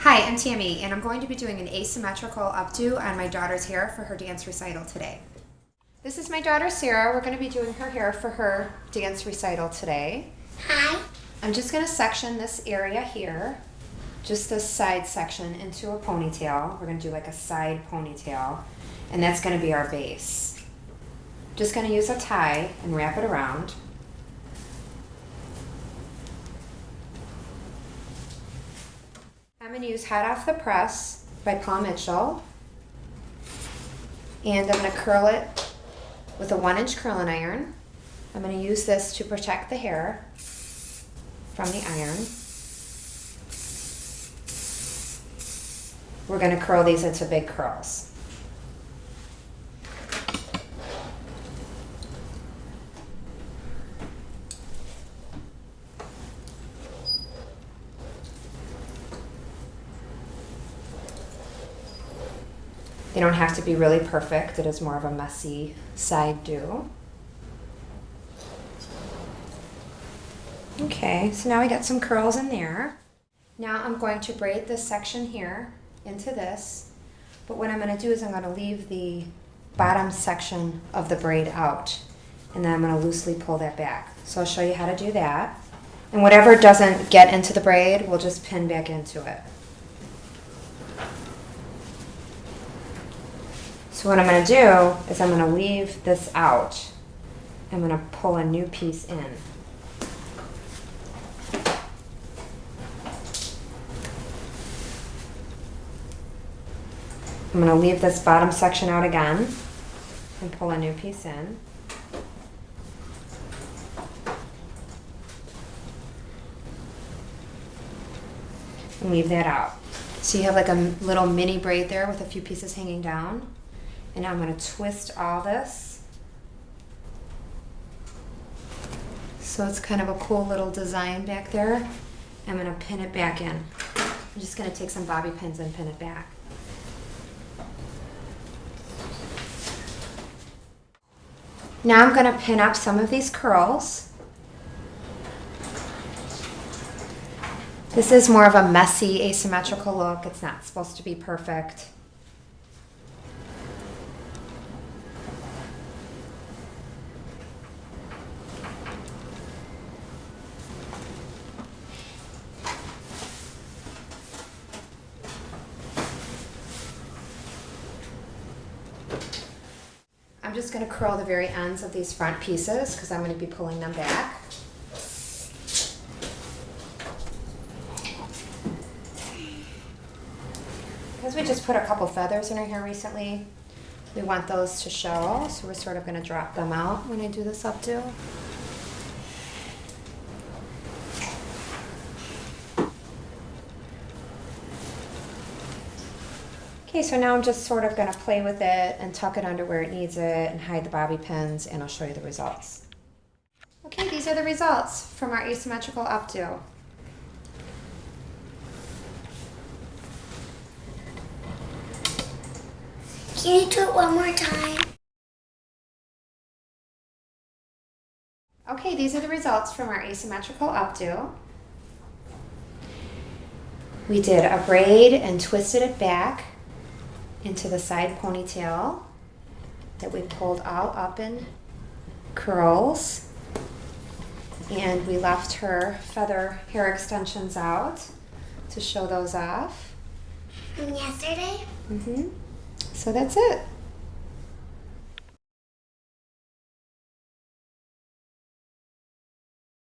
Hi, I'm Tammy, and I'm going to be doing an asymmetrical updo on my daughter's hair for her dance recital today. This is my daughter Sarah. We're going to be doing her hair for her dance recital today. Hi. I'm just going to section this area here, just this side section, into a ponytail. We're going to do like a side ponytail, and that's going to be our base. Just going to use a tie and wrap it around. I'm going to use Hot Off the Press by Paul Mitchell, and I'm going to curl it with a 1-inch curling iron. I'm going to use this to protect the hair from the iron. We're going to curl these into big curls. They don't have to be really perfect. It is more of a messy side do. Okay, so now we got some curls in there. Now I'm going to braid this section here into this, but what I'm going to do is I'm going to leave the bottom section of the braid out, and then I'm going to loosely pull that back. So I'll show you how to do that. And whatever doesn't get into the braid, we'll just pin back into it. So what I'm going to do is I'm going to leave this out. I'm going to pull a new piece in. I'm going to leave this bottom section out again and pull a new piece in. And leave that out. So you have like a little mini braid there with a few pieces hanging down. And now I'm going to twist all this. So it's kind of a cool little design back there. I'm going to pin it back in. I'm just going to take some bobby pins and pin it back. Now I'm going to pin up some of these curls. This is more of a messy, asymmetrical look. It's not supposed to be perfect. I'm just going to curl the very ends of these front pieces because I'm going to be pulling them back. Because we just put a couple feathers in her hair recently, we want those to show, so we're sort of going to drop them out when I do this updo. Okay, so now I'm just sort of going to play with it and tuck it under where it needs it and hide the bobby pins, and I'll show you the results. Okay, these are the results from our asymmetrical updo. Can you do it one more time? Okay, these are the results from our asymmetrical updo. We did a braid and twisted it back into the side ponytail that we pulled all up in curls, and we left her feather hair extensions out to show those off. From yesterday? So that's it.